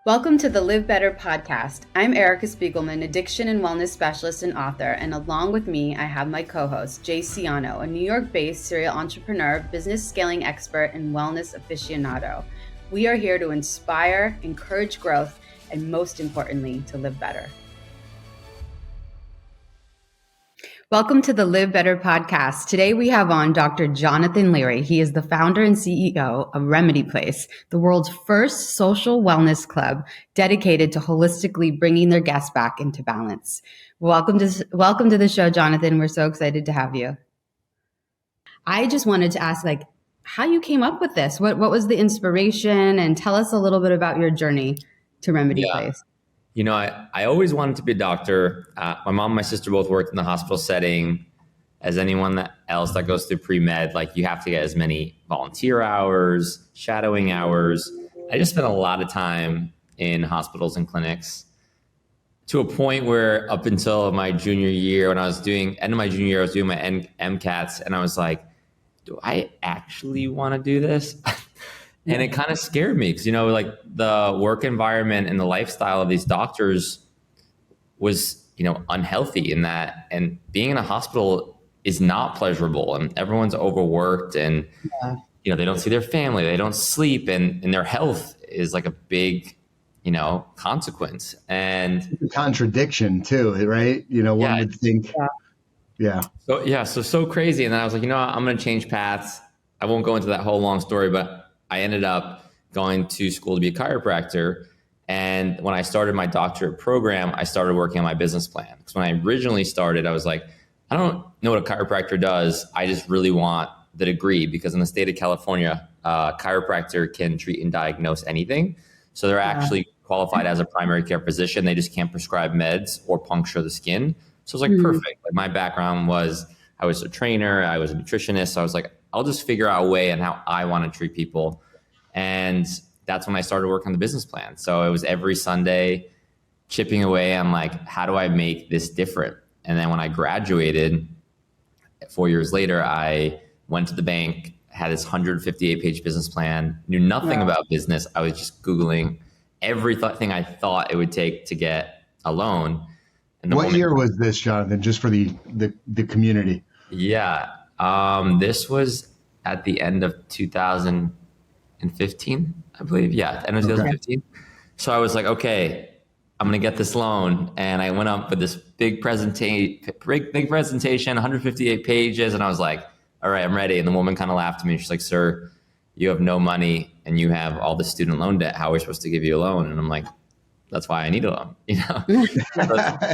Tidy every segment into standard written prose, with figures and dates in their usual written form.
Welcome to the LivBtr podcast. I'm Erica Spiegelman, addiction and wellness specialist and author, and along with me, I have my co-host, Jay Siano, a New York-based serial entrepreneur, business scaling expert, and wellness aficionado. We are here to inspire, encourage growth, and most importantly, to live better. Welcome to the LivBtr podcast. Today we have on Dr. Jonathan Leary. He is the founder and CEO of Remedy Place, the world's first social wellness club dedicated to holistically bringing their guests back into balance. Welcome to the show, Jonathan. We're so excited to have you. I just wanted to ask, how you came up with this. What was the inspiration? And tell us a little bit about your journey to Remedy Place. You know, I always wanted to be a doctor. My mom and my sister both worked in the hospital setting. As anyone else that goes through pre-med, you have to get as many volunteer hours, shadowing hours. I just spent a lot of time in hospitals and clinics to a point where up until my junior year, when I was doing my MCATs, and I was like, do I actually want to do this? And it kind of scared me because, the work environment and the lifestyle of these doctors was, unhealthy in that. And being in a hospital is not pleasurable, and everyone's overworked, and, they don't see their family, they don't sleep, and their health is like a big, consequence. And contradiction too, right? One would think, So crazy. And then I was like, I'm going to change paths. I won't go into that whole long story, but I ended up going to school to be a chiropractor. And when I started my doctorate program, I started working on my business plan. Because when I originally started, I was like, I don't know what a chiropractor does. I just really want the degree, because in the state of California, a chiropractor can treat and diagnose anything. So they're actually qualified as a primary care physician. They just can't prescribe meds or puncture the skin. So it was perfect. My background was, I was a trainer, I was a nutritionist. So I was like, I'll just figure out a way on how I want to treat people. And that's when I started working on the business plan. So it was every Sunday chipping away on how do I make this different? And then when I graduated 4 years later, I went to the bank, had this 158-page business plan, knew nothing about business. I was just Googling everything I thought it would take to get a loan. And what year was this, Jonathan, just for the community? Yeah. This was at the end of 2015, I believe. Yeah, end of 2015. So I was like, okay, I'm going to get this loan. And I went up with this big presentation, 158 pages. And I was like, all right, I'm ready. And the woman kind of laughed at me. She's like, sir, you have no money and you have all the student loan debt. How are we supposed to give you a loan? And I'm like, that's why I need a loan,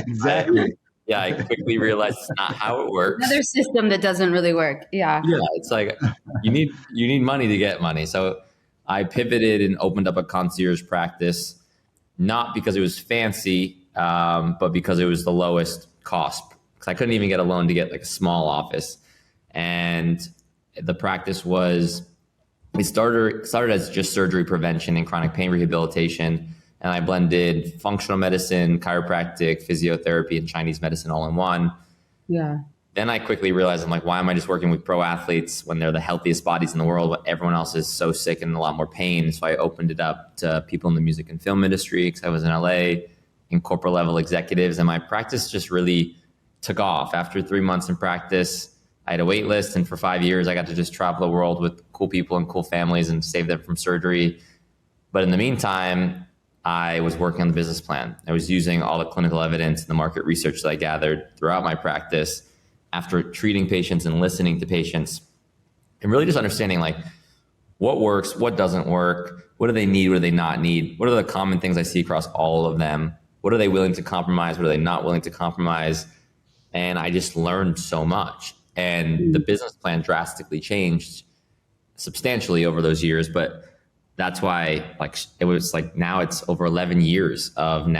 Exactly. I quickly realized it's not how it works. Another system that doesn't really work. Yeah, it's like you need money to get money. So I pivoted and opened up a concierge practice, not because it was fancy, but because it was the lowest cost. Because I couldn't even get a loan to get a small office. And the practice started as just surgery prevention and chronic pain rehabilitation. And I blended functional medicine, chiropractic, physiotherapy, and Chinese medicine all in one. Yeah. Then I quickly realized, I'm like, why am I just working with pro athletes when they're the healthiest bodies in the world, but everyone else is so sick and in a lot more pain? So I opened it up to people in the music and film industry, because I was in LA, in corporate level executives. And my practice just really took off. After 3 months in practice, I had a wait list. And for 5 years, I got to just travel the world with cool people and cool families and save them from surgery. But in the meantime, I was working on the business plan. I was using all the clinical evidence and the market research that I gathered throughout my practice after treating patients and listening to patients, and really just understanding what works, what doesn't work, what do they need, what do they not need, what are the common things I see across all of them, what are they willing to compromise, what are they not willing to compromise. And I just learned so much. And the business plan drastically changed substantially over those years, but that's why it was now it's over 11 years of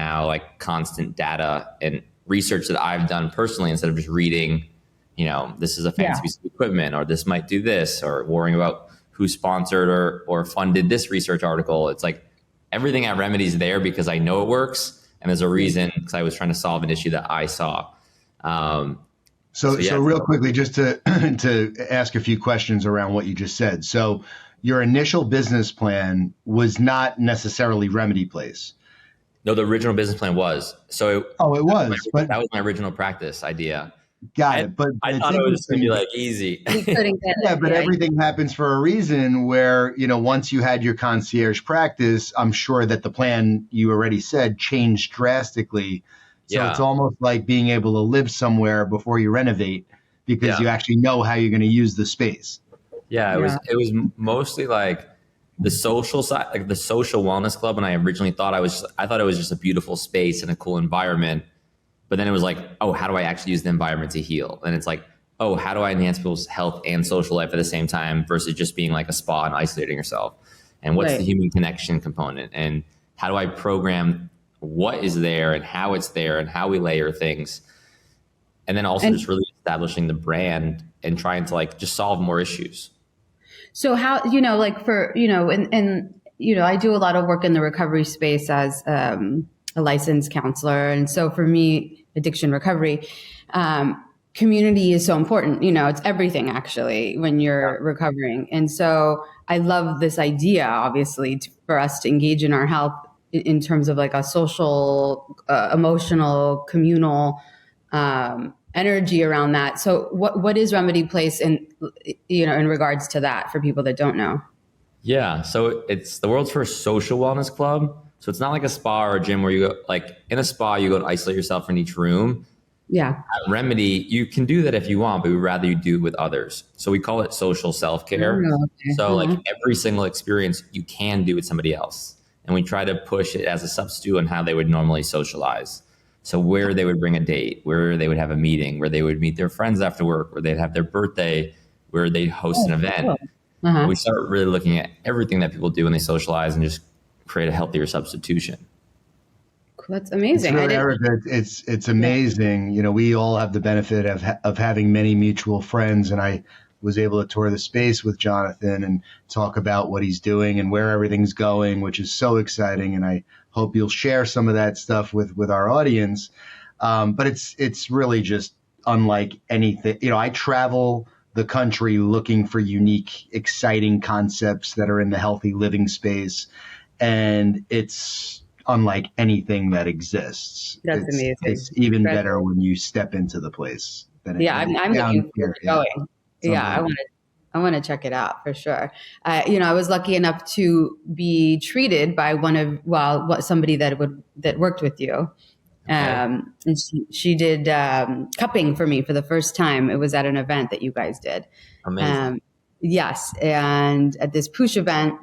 constant data and research that I've done personally, instead of just reading, this is a fancy piece of equipment, or this might do this, or worrying about who sponsored or funded this research article. It's everything at Remedy is there because I know it works, and there's a reason, because I was trying to solve an issue that I saw. So real quickly, just to ask a few questions around what you just said. So your initial business plan was not necessarily Remedy Place. No, the original business plan was. It was, but that was my original practice idea. Got it. But I thought it was just going to be like easy. We couldn't get it. But everything happens for a reason where, once you had your concierge practice, I'm sure that the plan you already said changed drastically. So it's almost like being able to live somewhere before you renovate because you actually know how you're going to use the space. Yeah, it was mostly like the social side, like the social wellness club. And I originally thought I thought it was just a beautiful space and a cool environment. But then it was like, oh, how do I actually use the environment to heal? And it's like, oh, how do I enhance people's health and social life at the same time versus just being like a spa and isolating yourself? And what's the human connection component? And how do I program what is there and how it's there and how we layer things? And then also just really establishing the brand and trying to like just solve more issues. So how, like for, and I do a lot of work in the recovery space as a licensed counselor. And so for me, addiction recovery, community is so important. It's everything actually when you're recovering. And so I love this idea, obviously, for us to engage in our health in terms of like a social, emotional, communal energy around that. So what is Remedy Place in regards to that for people that don't know? Yeah. So it's the world's first social wellness club. So it's not like a spa or a gym where you go, like in a spa, you go to isolate yourself in each room. Yeah. At Remedy, you can do that if you want, but we'd rather you do it with others. So we call it social self-care. Oh, okay. So like every single experience you can do with somebody else. And we try to push it as a substitute on how they would normally socialize. So where they would bring a date, where they would have a meeting, where they would meet their friends after work, where they'd have their birthday, where they'd host an event. Cool. We start really looking at everything that people do when they socialize and just create a healthier substitution. That's amazing. Erica, it's amazing. We all have the benefit of having many mutual friends, and I was able to tour the space with Jonathan and talk about what he's doing and where everything's going, which is so exciting. And I hope you'll share some of that stuff with our audience. But it's really just unlike anything. I travel the country looking for unique, exciting concepts that are in the healthy living space. And it's unlike anything that exists. That's amazing. It's even better when you step into the place. I'm looking forward to going. Yeah, I want to check it out for sure. I was lucky enough to be treated by somebody that worked with you. Okay. And she did cupping for me for the first time. It was at an event that you guys did. Amazing. Yes, and at this Poosh event,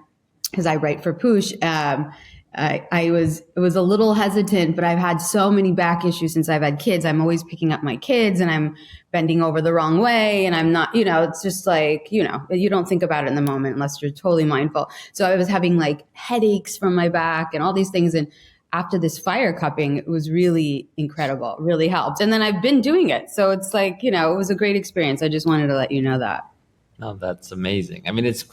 because I write for Poosh, I was a little hesitant, but I've had so many back issues since I've had kids. I'm always picking up my kids and I'm bending over the wrong way. And I'm not, it's just like, you don't think about it in the moment unless you're totally mindful. So I was having like headaches from my back and all these things. And after this fire cupping, it was really incredible, really helped. And then I've been doing it. So it's like, it was a great experience. I just wanted to let you know that. No, that's amazing. I mean, it's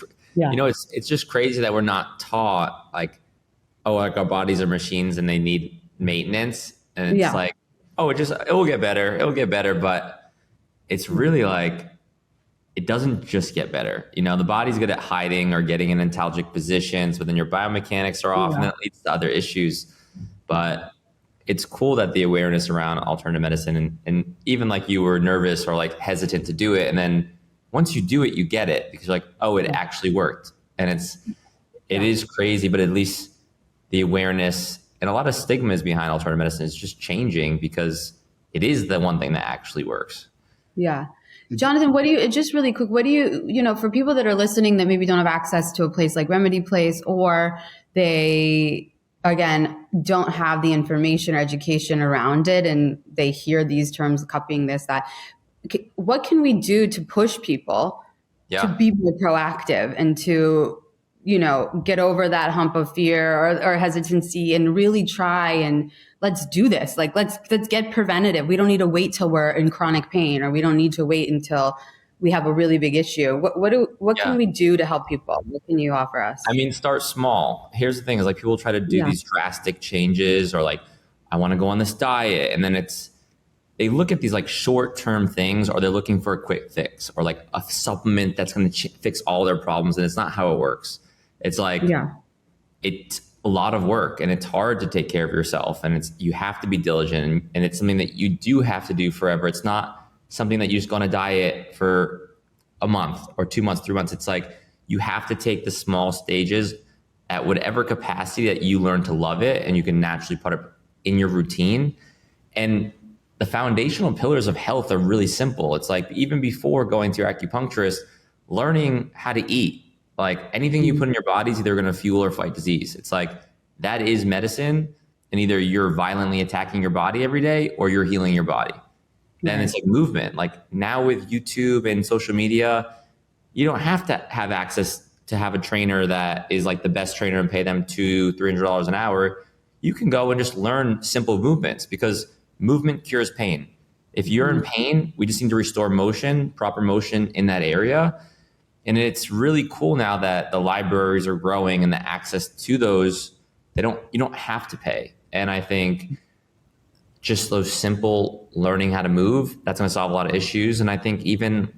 just crazy that we're not taught like, like our bodies are machines and they need maintenance. And it's like, it will get better. It'll get better. But it's really like, it doesn't just get better. The body's good at hiding or getting in antalgic positions, but then your biomechanics are off and that leads to other issues. But it's cool that the awareness around alternative medicine and even like you were nervous or like hesitant to do it. And then once you do it, you get it because you're like, oh, it actually worked. And it is crazy, but at least the awareness and a lot of stigmas behind alternative medicine is just changing because it is the one thing that actually works. Yeah. Jonathan, just really quick, for people that are listening that maybe don't have access to a place like Remedy Place, or they, again, don't have the information or education around it and they hear these terms, cupping, this, that, what can we do to push people to be more proactive and to, get over that hump of fear or hesitancy and really try and let's do this. Like, let's get preventative. We don't need to wait till we're in chronic pain, or we don't need to wait until we have a really big issue. What can we do to help people? What can you offer us? I mean, start small. Here's the thing is like people try to do these drastic changes or like, I want to go on this diet. And then they look at these like short-term things, or they're looking for a quick fix or like a supplement that's going to fix all their problems. And it's not how it works. It's like, a lot of work and it's hard to take care of yourself, and you have to be diligent, and it's something that you do have to do forever. It's not something that you just go on a diet for a month or 2 months, 3 months. It's like you have to take the small stages at whatever capacity that you learn to love it and you can naturally put it in your routine. And the foundational pillars of health are really simple. It's like even before going to your acupuncturist, learning how to eat. Like anything you put in your body is either going to fuel or fight disease. It's like that is medicine, and either you're violently attacking your body every day or you're healing your body. Then it's like movement. Like now with YouTube and social media, you don't have to have access to have a trainer that is like the best trainer and pay them $200-$300 an hour. You can go and just learn simple movements, because movement cures pain. If you're in pain, we just need to restore motion, proper motion in that area. And it's really cool now that the libraries are growing and the access to those, you don't have to pay. And I think just those simple learning how to move, that's going to solve a lot of issues. And I think even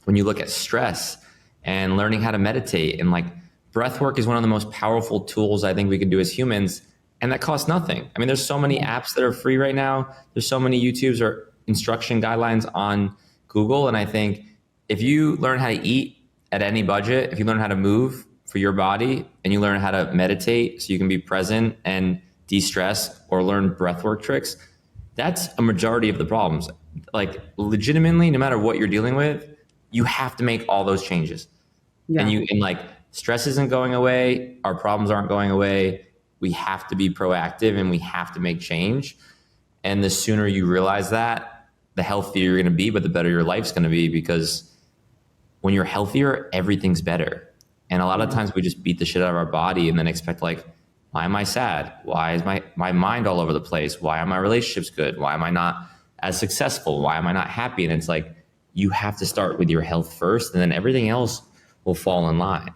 when you look at stress and learning how to meditate, and like breath work is one of the most powerful tools I think we can do as humans. And that costs nothing. I mean, there's so many apps that are free right now. There's so many YouTubes or instruction guidelines on Google. And I think if you learn how to eat at any budget, if you learn how to move for your body and you learn how to meditate so you can be present and de-stress, or learn breathwork tricks, that's a majority of the problems. Like legitimately, no matter what you're dealing with, you have to make all those changes. Yeah. And like stress isn't going away. Our problems aren't going away. We have to be proactive and we have to make change. And the sooner you realize that, the healthier you're going to be, but the better your life's going to be, because when you're healthier, everything's better. And a lot of times we just beat the shit out of our body and then expect like, why am I sad? Why is my mind all over the place? Why are my relationships good? Why am I not as successful? Why am I not happy? And it's like, you have to start with your health first, and then everything else will fall in line.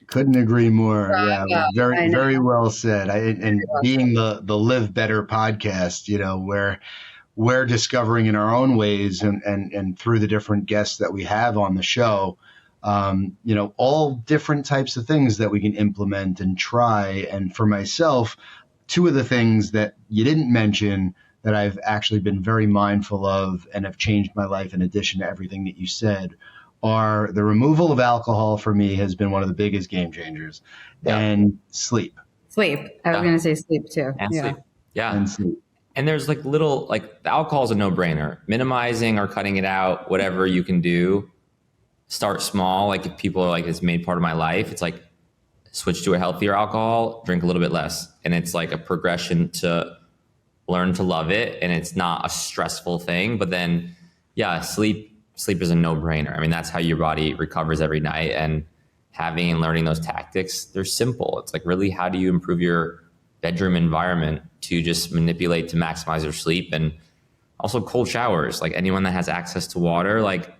Couldn't agree more. Yeah, very, very well said. And being the LivBtr podcast, where we're discovering in our own ways and through the different guests that we have on the show, all different types of things that we can implement and try. And for myself, two of the things that you didn't mention that I've actually been very mindful of and have changed my life in addition to everything that you said are the removal of alcohol for me has been one of the biggest game changers, and sleep. Sleep. I was going to say sleep too. And sleep. Yeah. And sleep. And there's like the alcohol is a no-brainer. Minimizing or cutting it out, whatever you can do. Start small. Like if people are like, it's made part of my life, it's like switch to a healthier alcohol, drink a little bit less. And it's like a progression to learn to love it. And it's not a stressful thing. But then, sleep is a no-brainer. I mean, that's how your body recovers every night. And having and learning those tactics, they're simple. It's like, really, how do you improve your bedroom environment to just manipulate to maximize your sleep? And also cold showers. Like anyone that has access to water, like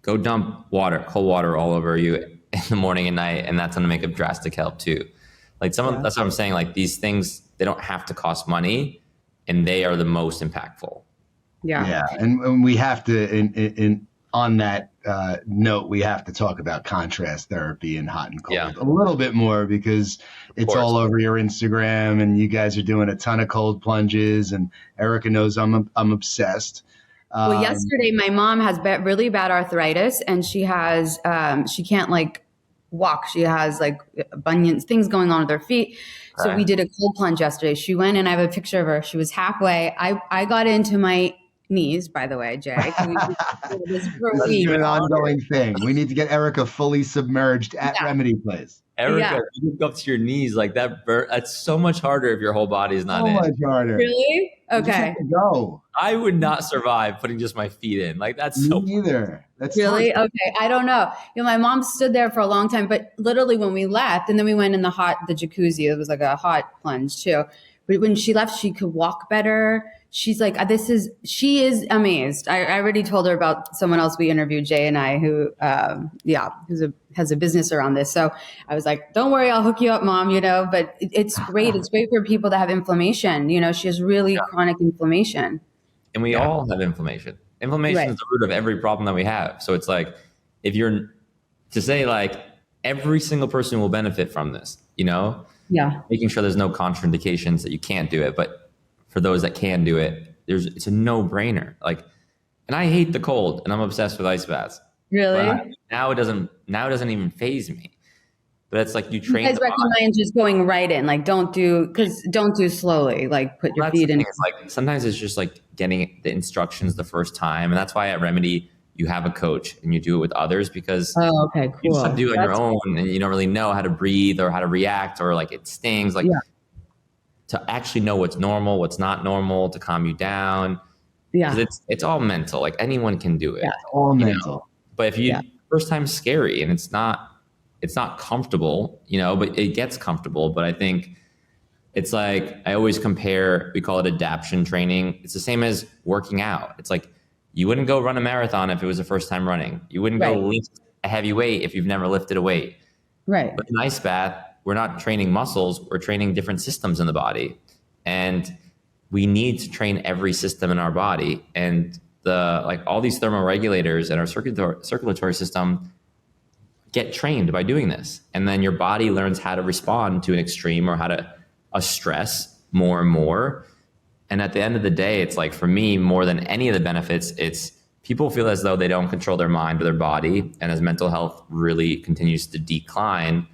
go dump cold water all over you in the morning and night. And that's going to make a drastic help too. Like that's what I'm saying. Like these things, they don't have to cost money, and they are the most impactful. Yeah. And we have to, on that note, we have to talk about contrast therapy and hot and cold a little bit more, because it's all over your Instagram and you guys are doing a ton of cold plunges, and Erica knows I'm obsessed. Well, yesterday my mom has really bad arthritis, and she has, she can't like walk. She has like bunions, things going on with her feet. So we did a cold plunge yesterday. She went, and I have a picture of her. She was halfway. I got into my knees, by the way, Jay. This is an ongoing thing. We need to get Erica fully submerged at Remedy Place. Erica, you go up to your knees like that. That's so much harder if your whole body is not in. So much harder. Really? Okay. Go. I would not survive putting just my feet in. Like that's so. Me neither. That's really okay. I don't know. My mom stood there for a long time, but literally when we left, and then we went in the jacuzzi. It was like a hot plunge too. But when she left, she could walk better. She's like, she is amazed. I already told her about someone else we interviewed, Jay and I, who, has a business around this. So I was like, don't worry, I'll hook you up, Mom, but it's great. It's great for people that have inflammation. She has really chronic inflammation. And we all have inflammation. Inflammation is the root of every problem that we have. So it's like, if you're to say like every single person will benefit from this, Yeah. making sure there's no contraindications that you can't do it. But for those that can do it, it's a no-brainer. Like, and I hate the cold, and I'm obsessed with ice baths. Really? But now it doesn't even faze me. But it's like you You train guys the body. recommend just going right in, like don't do slowly, like put your That's the feet in. thing. It's like sometimes it's just like getting the instructions the first time, and that's why at Remedy you have a coach and you do it with others, because Oh, okay, you just have to cool. do it on your own, and you don't really know how to breathe or how to react, or like it stings. Like, Yeah. to actually know what's normal, what's not normal, to calm you down. Yeah. Because it's all mental. Like anyone can do it. Yeah. All you mental. know? But if you first time's scary and it's not comfortable, but it gets comfortable. But I think it's like, I always compare, we call it adaptation training. It's the same as working out. It's like, you wouldn't go run a marathon if it was the first time running. You wouldn't go lift a heavy weight if you've never lifted a weight. Right. But in ice bath, we're not training muscles, we're training different systems in the body. And we need to train every system in our body. And all these thermoregulators and our circulatory system get trained by doing this. And then your body learns how to respond to an extreme or a stress more and more. And at the end of the day, it's like, for me, more than any of the benefits, it's people feel as though they don't control their mind or their body. And as mental health really continues to decline,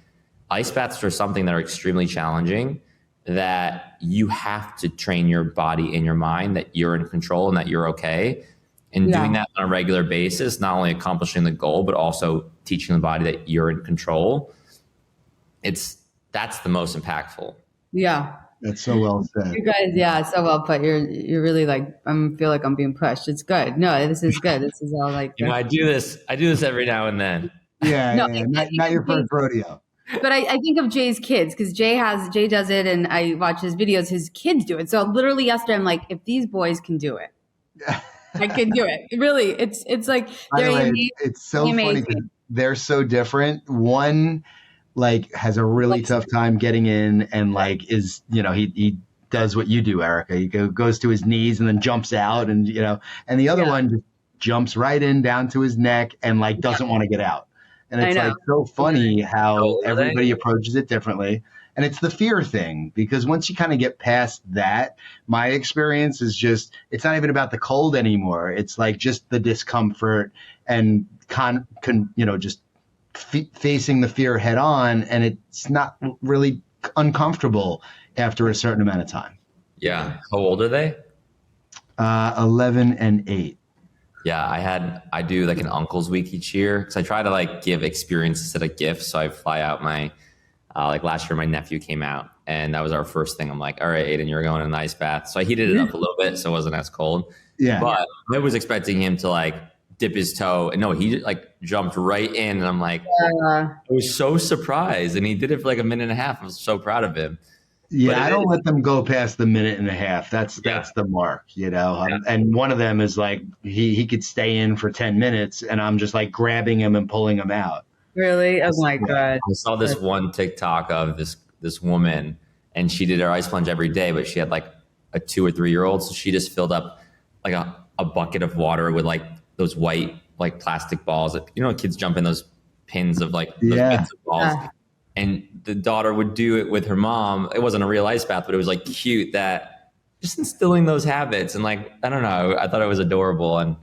ice baths are something that are extremely challenging, that you have to train your body and your mind that you're in control and that you're okay. And doing that on a regular basis, not only accomplishing the goal, but also teaching the body that you're in control. That's the most impactful. Yeah. That's so well said. You guys, so well put. You're really like, feel like I'm being pushed. It's good. No, this is good. This is all like, I do this every now and then. Yeah. Not your first rodeo. But I think of Jay's kids, because Jay does it, and I watch his videos. His kids do it. So literally yesterday, I'm like, if these boys can do it, I can do it. Really, it's like they're amazing. It's so funny because they're so different. One like has a really tough time getting in, and like is he does what you do, Erica. He goes to his knees and then jumps out, and and the other one just jumps right in down to his neck and like doesn't want to get out. And it's like so funny how everybody approaches it differently. And it's the fear thing, because once you kind of get past that, my experience is just, it's not even about the cold anymore. It's like just the discomfort and just facing the fear head on. And it's not really uncomfortable after a certain amount of time. Yeah. How old are they? 11 and 8. Yeah, I do like an uncle's week each year, because I try to like give experiences instead of gifts. So I fly out my, like last year, my nephew came out, and that was our first thing. I'm like, all right, Aiden, you're going in an ice bath. So I heated it up a little bit so it wasn't as cold. Yeah. But I was expecting him to like dip his toe, and no, he like jumped right in, and I'm like, I was so surprised, and he did it for like a minute and a half. I was so proud of him. Yeah, I don't let them go past the minute and a half. That's the mark, And one of them is like he could stay in for 10 minutes, and I'm just like grabbing him and pulling him out. Really? Oh my God! I saw this one TikTok of this woman, and she did her ice plunge every day, but she had like a 2 or 3 year old, so she just filled up like a bucket of water with like those white like plastic balls that kids jump in those pins of like those bits of balls. And the daughter would do it with her mom. It wasn't a real ice bath, but it was like cute, that just instilling those habits. And like, I don't know, I thought it was adorable. And,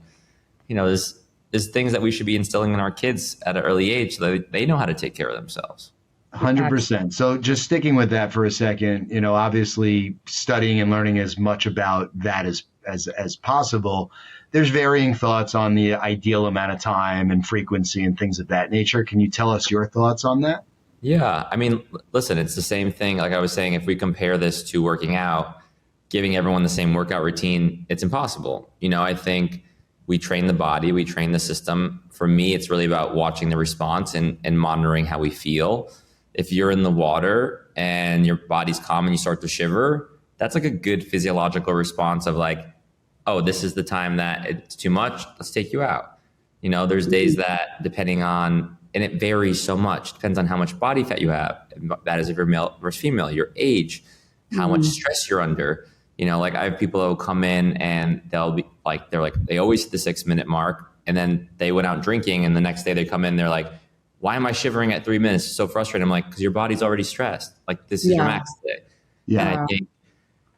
there's things that we should be instilling in our kids at an early age so that they know how to take care of themselves. 100%. So just sticking with that for a second, obviously studying and learning as much about that as possible. There's varying thoughts on the ideal amount of time and frequency and things of that nature. Can you tell us your thoughts on that? Yeah. I mean, listen, it's the same thing. Like I was saying, if we compare this to working out, giving everyone the same workout routine, it's impossible. I think we train the body, we train the system. For me, it's really about watching the response and monitoring how we feel. If you're in the water and your body's calm and you start to shiver, that's like a good physiological response of like, oh, this is the time that it's too much. Let's take you out. There's days that depending on, and it varies so much. Depends on how much body fat you have. That is if you're male versus female, your age, how much stress you're under. Like I have people who will come in and they'll be like, they always hit the 6 minute mark, and then they went out drinking, and the next day they come in, they're like, why am I shivering at 3 minutes? It's so frustrating. I'm like, because your body's already stressed. Like, this is your max today. Yeah. And I think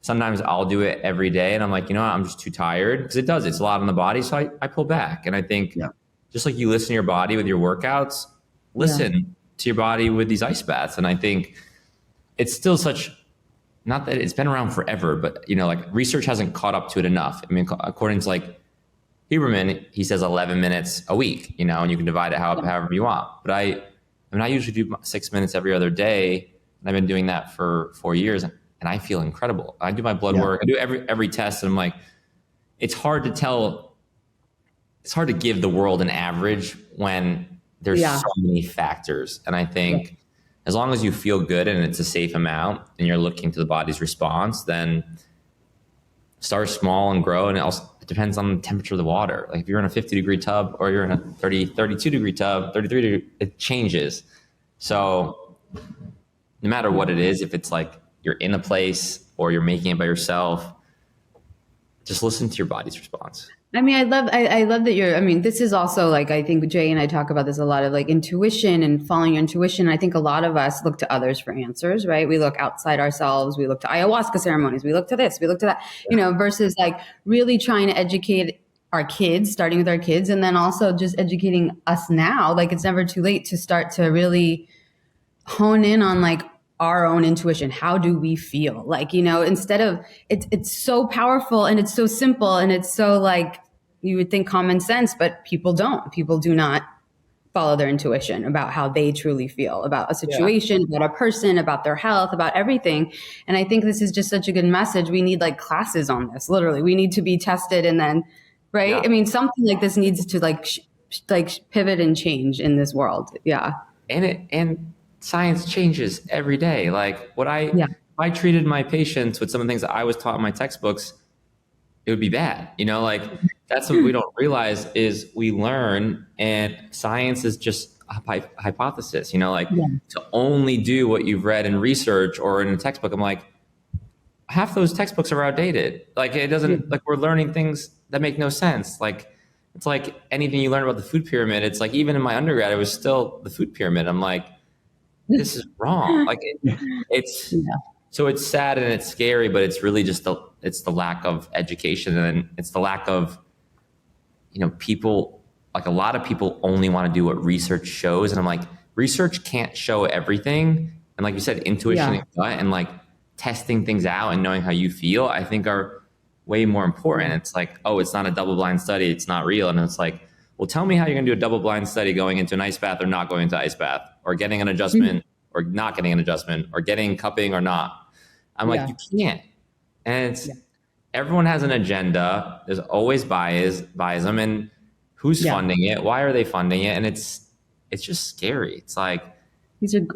sometimes I'll do it every day and I'm like, you know what? I'm just too tired, because it's a lot on the body. So I pull back. And I think just like you listen to your body with your workouts, listen to your body with these ice baths. And I think it's still not that it's been around forever, but like research hasn't caught up to it enough. I mean, according to like Huberman, he says 11 minutes a week, and you can divide it however you want. But I usually do 6 minutes every other day. And I've been doing that for 4 years. And I feel incredible. I do my blood work. I do every test. And I'm like, it's hard to tell. It's hard to give the world an average when there's so many factors. And I think as long as you feel good and it's a safe amount and you're looking to the body's response, then start small and grow. And it depends on the temperature of the water. Like if you're in a 50-degree tub or you're in a 32-degree tub, 33-degree, it changes. So no matter what it is, if it's like you're in a place or you're making it by yourself, just listen to your body's response. I mean, I love that this is also like, I think Jay and I talk about this a lot of like intuition and following your intuition. I think a lot of us look to others for answers, right? We look outside ourselves. We look to ayahuasca ceremonies. We look to this, we look to that, versus like really trying to educate our kids, starting with our kids, and then also just educating us now. Like it's never too late to start to really hone in on like our own intuition. How do we feel? Like, instead of it's so powerful and it's so simple and it's so like, you would think common sense, but people do not follow their intuition about how they truly feel about a situation, about a person, about their health, about everything. And I think this is just such a good message. We need like classes on this. Literally, we need to be tested. And then, right. Yeah. I mean, something like this needs to like pivot and change in this world. Yeah. And science changes every day. Like if I treated my patients with some of the things that I was taught in my textbooks, it would be bad. Like that's what we don't realize is we learn, and science is just a hypothesis, to only do what you've read in research or in a textbook. I'm like, half those textbooks are outdated. Like it doesn't, like we're learning things that make no sense. Like it's like anything you learn about the food pyramid. It's like, even in my undergrad, it was still the food pyramid. I'm like, this is wrong. Like so it's sad and it's scary, but it's really just it's the lack of education, and it's the lack of, people. Like a lot of people only want to do what research shows. And I'm like, research can't show everything. And like you said, intuition and gut and like testing things out and knowing how you feel, I think are way more important. It's like, oh, it's not a double-blind study. It's not real. And it's like, well, tell me how you're going to do a double-blind study going into an ice bath or not going into ice bath, or getting an adjustment or not getting an adjustment, or getting cupping or not. I'm like, you can't. And it's everyone has an agenda. There's always biasm, and who's funding it? Why are they funding it? And it's just scary. It's like,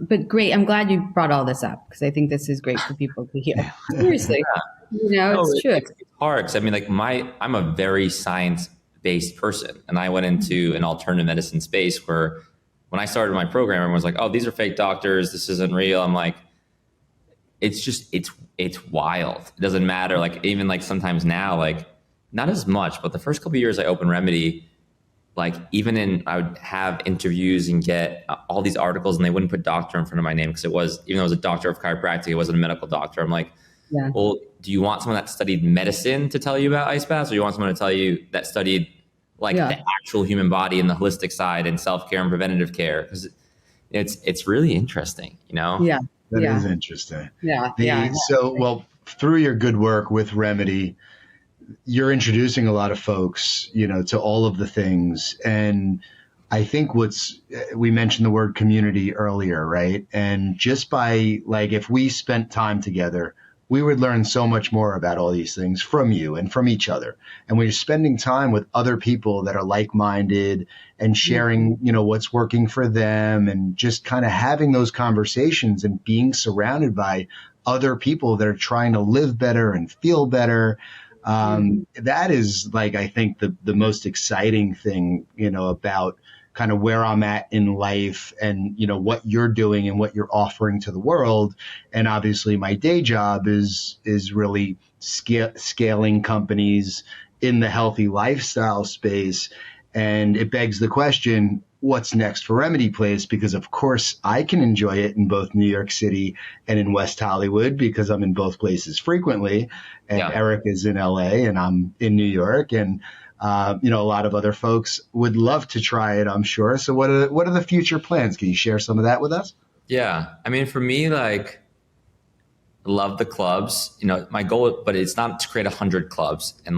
but great. I'm glad you brought all this up, because I think this is great for people to hear. Seriously, it's true. It's hard. 'Cause I mean, like I'm a very science-based person, and I went into an alternative medicine space where when I started my program, everyone was like, oh, these are fake doctors. This isn't real. I'm like, it's wild. It doesn't matter. Like even like sometimes now, like not as much, but the first couple of years I opened Remedy, like I would have interviews and get all these articles, and they wouldn't put doctor in front of my name, because even though it was a doctor of chiropractic, it wasn't a medical doctor. I'm like, well, do you want someone that studied medicine to tell you about ice baths, or you want someone to tell you that studied like the actual human body and the holistic side and self-care and preventative care? Because it's really interesting, Yeah. That is interesting. Yeah. So, well, through your good work with Remedy, you're introducing a lot of folks, to all of the things. And I think we mentioned the word community earlier, right? And just by if we spent time together, we would learn so much more about all these things from you and from each other. And when you're spending time with other people that are like-minded and sharing, what's working for them, and just kind of having those conversations and being surrounded by other people that are trying to live better and feel better. That is I think the most exciting thing, about kind of where I'm at in life, and, what you're doing and what you're offering to the world. And obviously my day job is really scaling companies in the healthy lifestyle space. And it begs the question, what's next for Remedy Place, because of course I can enjoy it in both New York City and in West Hollywood because I'm in both places frequently. And Eric is in LA and I'm in New York. And, a lot of other folks would love to try it, I'm sure. So what are the future plans? Can you share some of that with us? Yeah. I mean, for me, love the clubs, my goal, but it's not to create 100 clubs and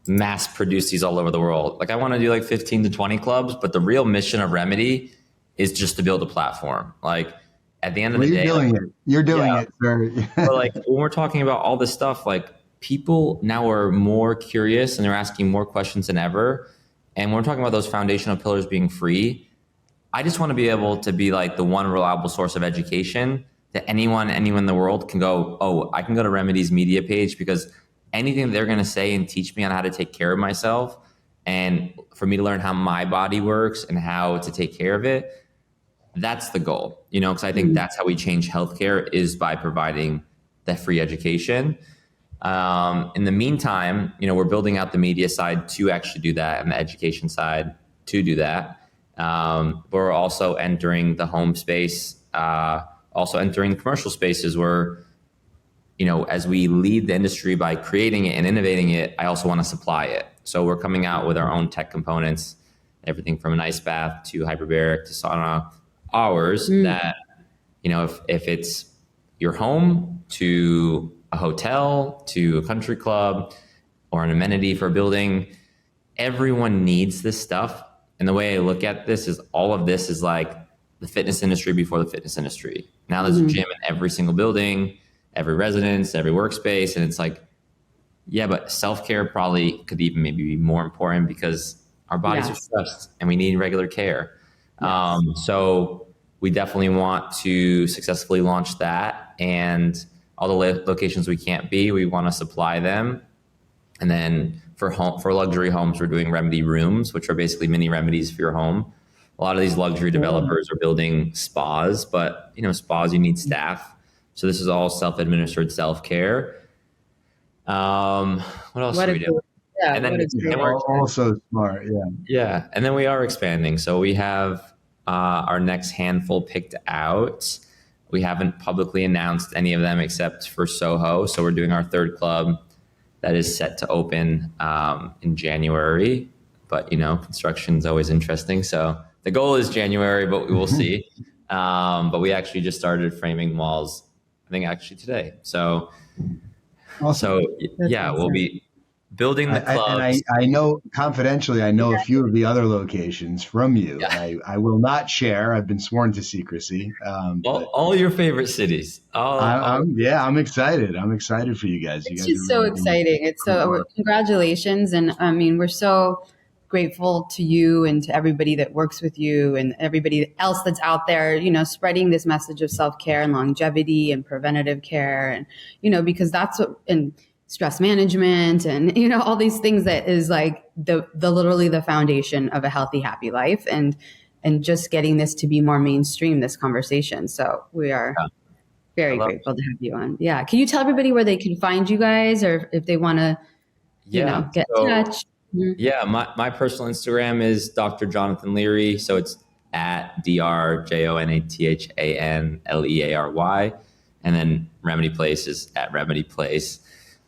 mass produce these all over the world. I want to do 15 to 20 clubs, but the real mission of Remedy is just to build a platform. At the end of the day, you're doing it, sir. But when we're talking about all this stuff, people now are more curious and they're asking more questions than ever. And when we're talking about those foundational pillars being free, I just want to be able to be the one reliable source of education that anyone in the world can go, oh, I can go to Remedy's media page because anything they're going to say and teach me on how to take care of myself and for me to learn how my body works and how to take care of it, that's the goal, because I think that's how we change healthcare is by providing that free education. In the meantime, we're building out the media side to actually do that and the education side to do that. We're also entering the home space, also entering commercial spaces where, as we lead the industry by creating it and innovating it, I also want to supply it. So we're coming out with our own tech components, everything from an ice bath to hyperbaric to sauna hours that, if it's your home to a hotel to a country club or an amenity for a building, everyone needs this stuff. And the way I look at this is all of this is the fitness industry before the fitness industry. Now there's a gym in every single building, every residence, every workspace. And it's but self-care probably could even maybe be more important because our bodies are stressed and we need regular care. Yes. So we definitely want to successfully launch that, and all the locations we can't be, we want to supply them. And then for luxury homes, we're doing Remedy rooms, which are basically mini remedies for your home. A lot of these luxury developers are building spas, but spas, you need staff. So this is all self-administered self-care. What else do we do? Yeah, and then we're also smart. Yeah. Yeah. And then we are expanding. So we have our next handful picked out. We haven't publicly announced any of them except for Soho. So we're doing our third club that is set to open in January. But, construction is always interesting. So the goal is January, but we will see. But we actually just started framing walls, I think actually today. So, awesome. We'll be building the clubs. I know confidentially, I know a few of the other locations from you. Yeah. I will not share. I've been sworn to secrecy. All your favorite cities. I'm excited. I'm excited for you guys. It's just so exciting. It's so congratulations. And I mean, we're so grateful to you and to everybody that works with you and everybody else that's out there, spreading this message of self-care and longevity and preventative care. And, because that's what, and stress management and, all these things that is the literally the foundation of a healthy, happy life and just getting this to be more mainstream, this conversation. So we are very grateful to have you on. Yeah. Can you tell everybody where they can find you guys or if they want to, get in touch? Yeah, my personal Instagram is Dr. Jonathan Leary. So it's at DrJonathanLeary. And then Remedy Place is at Remedy Place.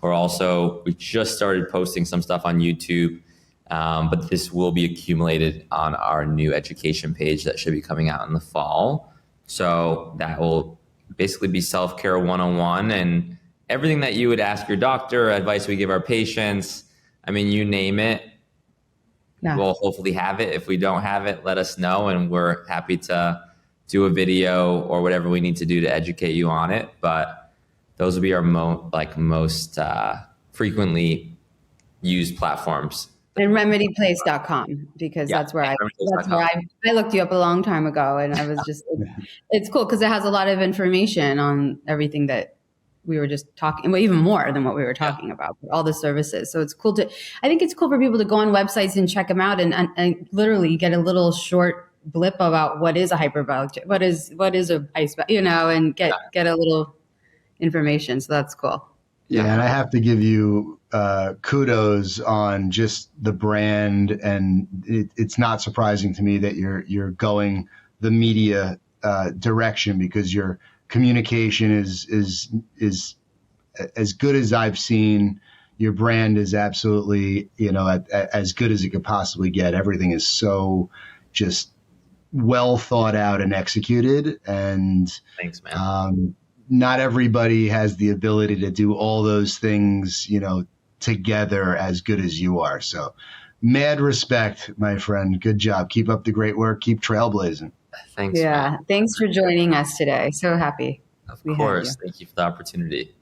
We just started posting some stuff on YouTube, but this will be accumulated on our new education page that should be coming out in the fall. So that will basically be self-care 101 and everything that you would ask your doctor, advice we give our patients. I mean, you name it, we'll hopefully have it. If we don't have it, let us know, and we're happy to do a video or whatever we need to do to educate you on it. But those will be our most frequently used platforms. And remedyplace.com, because that's where I looked you up a long time ago, and I was just it's cool because it has a lot of information on everything that we were just talking, well, even more than what we were talking about, all the services. So it's cool I think it's cool for people to go on websites and check them out and literally get a little short blip about what is a hyperbaric, what is a ice bath, and get a little information. So that's cool. Yeah. And I have to give you kudos on just the brand, and it's not surprising to me that you're going the media direction, because your communication is as good as I've seen. Your brand is absolutely, as good as it could possibly get. Everything is so just well thought out and executed, and thanks, man. Not everybody has the ability to do all those things, together as good as you are. So mad respect, my friend. Good job. Keep up the great work. Keep trailblazing. Thanks, Yeah. man. Thanks for joining us today. So happy. Of we had course. you. Thank you for the opportunity.